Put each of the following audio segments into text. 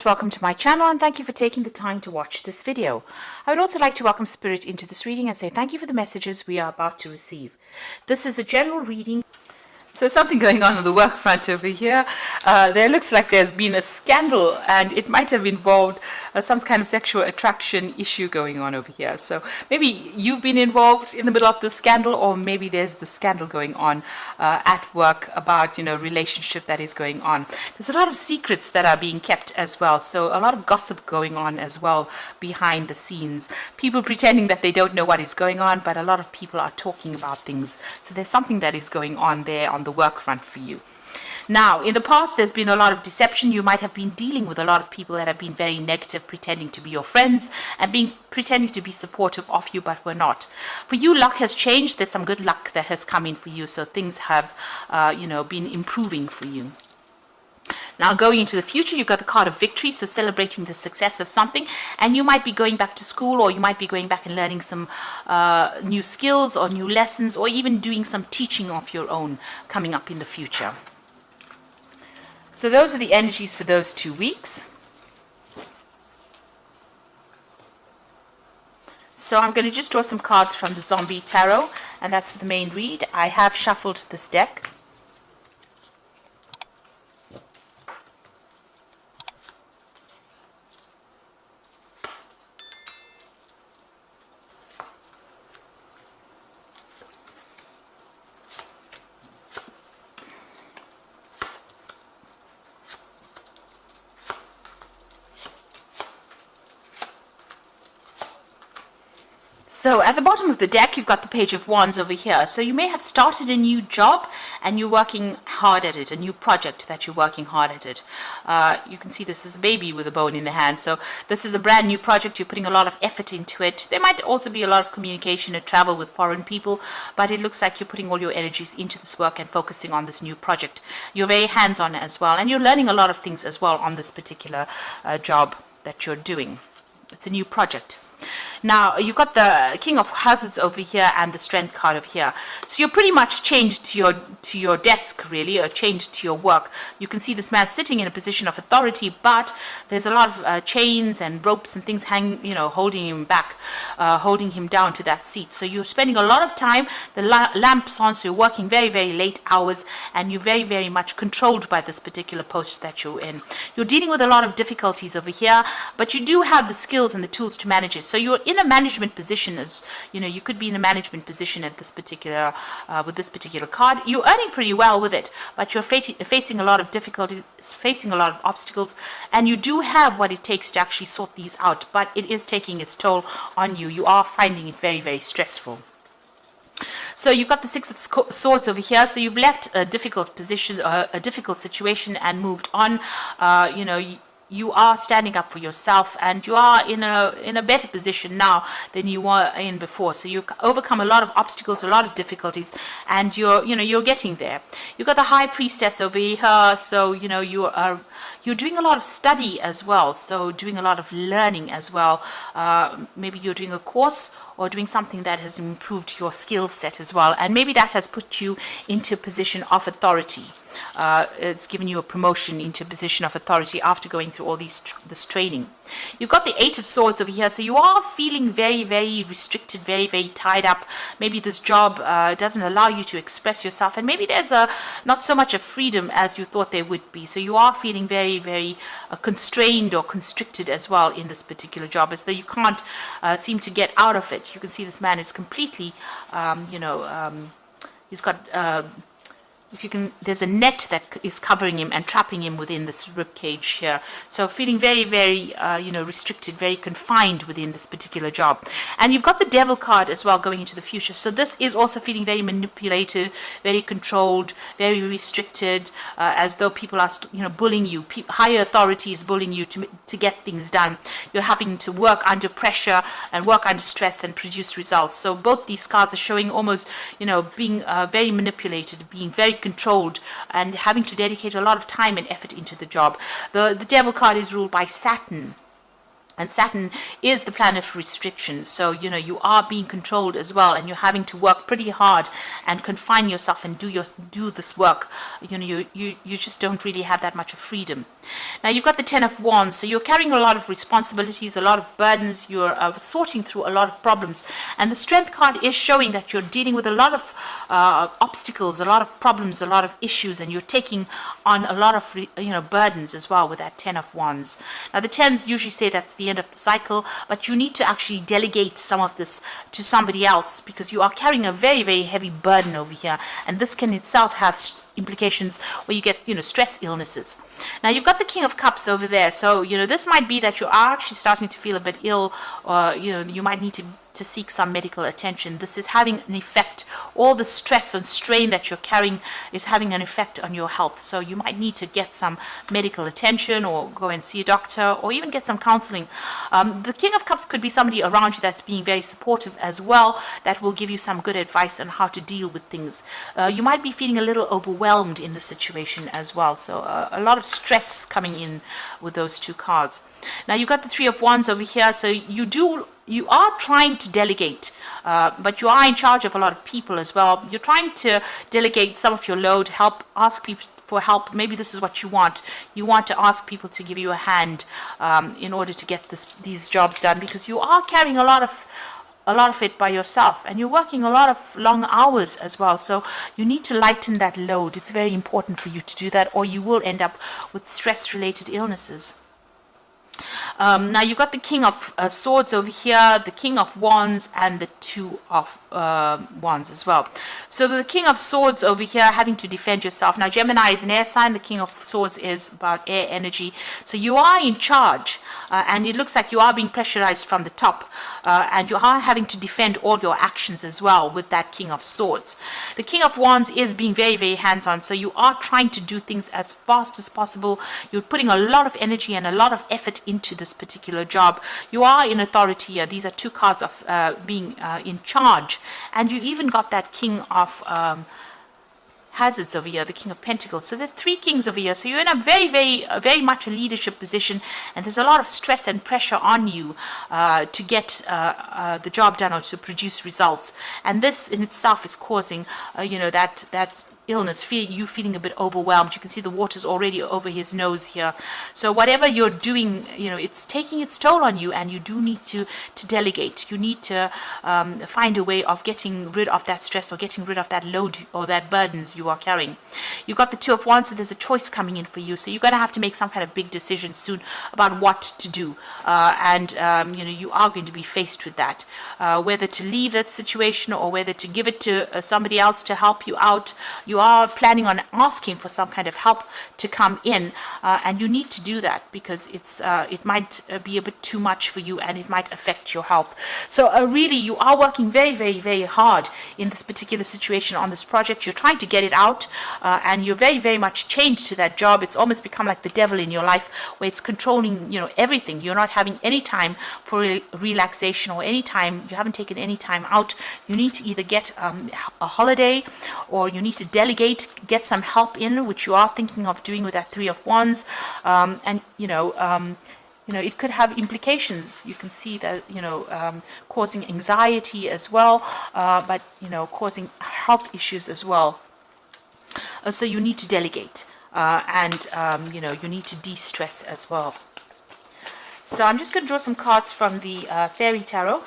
Welcome to my channel and thank you for taking the time to watch this video. I would also like to welcome Spirit into this reading and say thank you for the messages we are about to receive. This is a general reading. So something going on the work front over here. There looks like there's been a scandal and it might have involved some kind of sexual attraction issue going on over here. So maybe you've been involved in the middle of the scandal, or maybe there's the scandal going on at work about, relationship that is going on. There's a lot of secrets that are being kept as well. So a lot of gossip going on as well behind the scenes. People pretending that they don't know what is going on, but a lot of people are talking about things. So there's something that is going on there on the work front for you. Now, in the past, there's been a lot of deception. You might have been dealing with a lot of people that have been very negative, pretending to be your friends and pretending to be supportive of you, but were not. For you, luck has changed. There's some good luck that has come in for you. So things have, been improving for you. Now, going into the future, you've got the card of victory, so celebrating the success of something. And you might be going back to school, or you might be going back and learning some new skills or new lessons, or even doing some teaching of your own coming up in the future. So those are the energies for those 2 weeks. So I'm going to just draw some cards from the Zombie Tarot, and that's for the main read. I have shuffled this deck. So at the bottom of the deck, you've got the Page of Wands over here. So you may have started a new job and you're working hard at it, a new project that you're working hard at it. You can see this is a baby with a bone in the hand. So this is a brand new project. You're putting a lot of effort into it. There might also be a lot of communication and travel with foreign people, but it looks like you're putting all your energies into this work and focusing on this new project. You're very hands-on as well, and you're learning a lot of things as well on this particular job that you're doing. It's a new project. Now, you've got the King of Hazards over here and the Strength card over here. So you're pretty much chained to your desk, really, or chained to your work. You can see this man sitting in a position of authority, but there's a lot of chains and ropes and things holding him back, holding him down to that seat. So you're spending a lot of time, the lamp's on, so you're working very, very late hours, and you're very, very much controlled by this particular post that you're in. You're dealing with a lot of difficulties over here, but you do have the skills and the tools to manage it. So you're in a management position, as you could be in a management position at this particular with this particular card. You're earning pretty well with it, but you're facing a lot of difficulties, facing a lot of obstacles, and you do have what it takes to actually sort these out, but it is taking its toll on you. You are finding it very, very stressful. So you've got the Six of Swords over here. So you've left a difficult position, a difficult situation, and moved on. You are standing up for yourself, and you are in a better position now than you were in before. So you've overcome a lot of obstacles, a lot of difficulties, and you're getting there. You've got the High Priestess over here. So you're doing a lot of study as well. So doing a lot of learning as well. Maybe you're doing a course or doing something that has improved your skill set as well, and maybe that has put you into a position of authority. It's given you a promotion into a position of authority after going through all this training. You've got the Eight of Swords over here, so you are feeling very, very restricted, very, very tied up. Maybe this job doesn't allow you to express yourself, and maybe there's not so much of freedom as you thought there would be. So you are feeling very, very constrained or constricted as well in this particular job, as though you can't seem to get out of it. You can see this man is completely, he's got there's a net that is covering him and trapping him within this rib cage here. So feeling very, very, restricted, very confined within this particular job. And you've got the Devil card as well going into the future. So this is also feeling very manipulated, very controlled, very restricted, as though people are, bullying you. Higher authorities bullying you to get things done. You're having to work under pressure and work under stress and produce results. So both these cards are showing almost, being very manipulated, being very controlled, and having to dedicate a lot of time and effort into the job. The Devil card is ruled by Saturn. And Saturn is the planet of restriction. So, you are being controlled as well, and you're having to work pretty hard and confine yourself and do this work. You just don't really have that much of freedom. Now, you've got the Ten of Wands. So you're carrying a lot of responsibilities, a lot of burdens. You're sorting through a lot of problems. And the Strength card is showing that you're dealing with a lot of obstacles, a lot of problems, a lot of issues, and you're taking on a lot of burdens as well with that Ten of Wands. Now, the tens usually say that's the end of the cycle, but you need to actually delegate some of this to somebody else, because you are carrying a very, very heavy burden over here, and this can itself have implications where you get stress illnesses. Now, you've got the King of Cups over there, so this might be that you are actually starting to feel a bit ill, or you might need to seek some medical attention. This is having an effect. All the stress and strain that you're carrying is having an effect on your health. So you might need to get some medical attention, or go and see a doctor, or even get some counseling. The King of Cups could be somebody around you that's being very supportive as well, that will give you some good advice on how to deal with things. You might be feeling a little overwhelmed in the situation as well. So a lot of stress coming in with those two cards. Now, you've got the Three of Wands over here. So you are trying to delegate, but you are in charge of a lot of people as well. You're trying to delegate some of your load, ask people for help. Maybe this is what you want. You want to ask people to give you a hand in order to get these jobs done, because you are carrying a lot of it by yourself, and you're working a lot of long hours as well. So you need to lighten that load. It's very important for you to do that, or you will end up with stress-related illnesses. Now, you've got the King of Swords over here, the King of Wands, and the Two of Wands as well. So the King of Swords over here, having to defend yourself. Now, Gemini is an air sign. The King of Swords is about air energy. So you are in charge, and it looks like you are being pressurized from the top, and you are having to defend all your actions as well with that King of Swords. The King of Wands is being very, very hands-on. So you are trying to do things as fast as possible. You're putting a lot of energy and a lot of effort into this particular job. You are in authority here. These are two cards of being in charge, and you even got that King of Hazards over here, the King of Pentacles. So there's three kings over here. So you're in a very, very, very much a leadership position, and there's a lot of stress and pressure on you to get the job done, or to produce results. And this in itself is causing, that illness, you feeling a bit overwhelmed. You can see the water's already over his nose here. So whatever you're doing, it's taking its toll on you, and you do need to delegate. You need to find a way of getting rid of that stress, or getting rid of that load, or that burdens you are carrying. You've got the Two of Wands, so there's a choice coming in for you. So you're going to have to make some kind of big decision soon about what to do. You are going to be faced with that. Whether to leave that situation, or whether to give it to somebody else to help you out. You are planning on asking for some kind of help to come in, and you need to do that, because it might be a bit too much for you, and it might affect your health. So really, you are working very, very, very hard in this particular situation on this project. You're trying to get it out, and you're very, very much chained to that job. It's almost become like the devil in your life, where it's controlling everything. You're not having any time for relaxation, or any time, you haven't taken any time out. You need to either get a holiday, or you need to delegate, get some help in, which you are thinking of doing with that Three of Wands. It could have implications. You can see that, causing anxiety as well, but, causing health issues as well. So you need to delegate, and you need to de-stress as well. So I'm just going to draw some cards from the Fairy Tarot.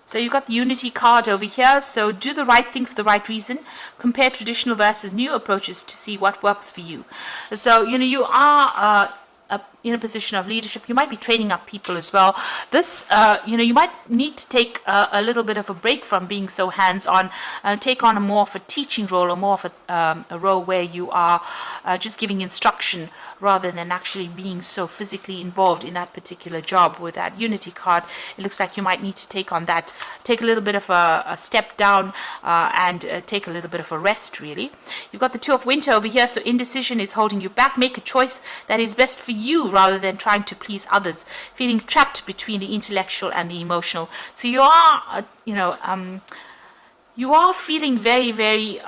So you've got the Unity card over here. So do the right thing for the right reason. Compare traditional versus new approaches to see what works for you. So, you are in a position of leadership. You might be training up people as well. This, you might need to take a little bit of a break from being so hands-on, take on a more of a teaching role, or more of a role where you are just giving instruction, rather than actually being so physically involved in that particular job. With that Unity card, it looks like you might need to take on that, take a little bit of a step down, and take a little bit of a rest, really. You've got the Two of Winter over here, so indecision is holding you back. Make a choice that is best for you, rather than trying to please others, feeling trapped between the intellectual and the emotional. So you are, you are feeling very, very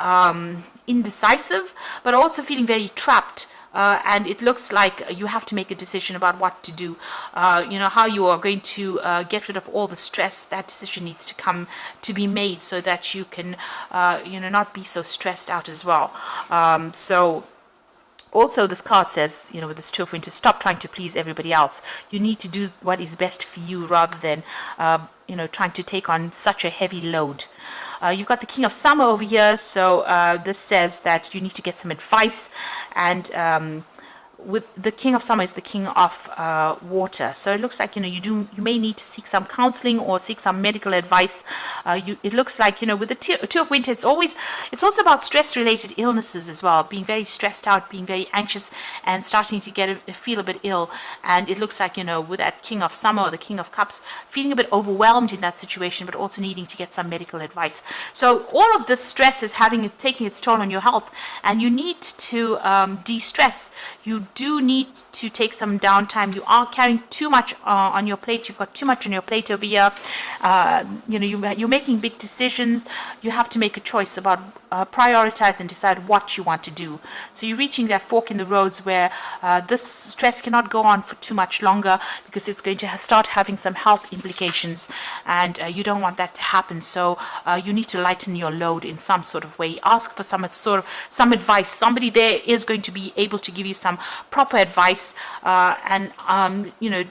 indecisive, but also feeling very trapped and it looks like you have to make a decision about what to do. How you are going to get rid of all the stress. That decision needs to come to be made so that you can, not be so stressed out as well. Also, this card says, with this Two of Winter, stop trying to please everybody else. You need to do what is best for you rather than, trying to take on such a heavy load. You've got the King of Summer over here, so this says that you need to get some advice, and with the King of Summer is the King of water, so it looks like you may need to seek some counseling or seek some medical advice. It looks like with the Two of Winter, it's also about stress related illnesses as well, being very stressed out, being very anxious, and starting to feel a bit ill. And it looks like with that King of Summer or the King of Cups, feeling a bit overwhelmed in that situation, but also needing to get some medical advice. So all of this stress is taking its toll on your health, and you need to de-stress. You do need to take some downtime. You are carrying too much on your plate. You've got too much on your plate over here. You're making big decisions. You have to make a choice about prioritize and decide what you want to do. So you're reaching that fork in the roads where this stress cannot go on for too much longer, because it's going to start having some health implications, and you don't want that to happen. So you need to lighten your load in some sort of way. Ask for some advice. Somebody there is going to be able to give you some proper advice, and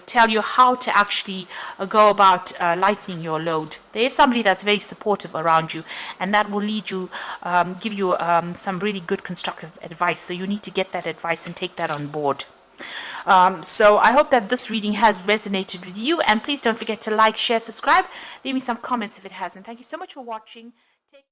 tell you how to actually go about lightening your load. There is somebody that's very supportive around you, and that will give you some really good constructive advice. So you need to get that advice and take that on board. So I hope that this reading has resonated with you, and please don't forget to like, share, subscribe, leave me some comments if it hasn't. Thank you so much for watching.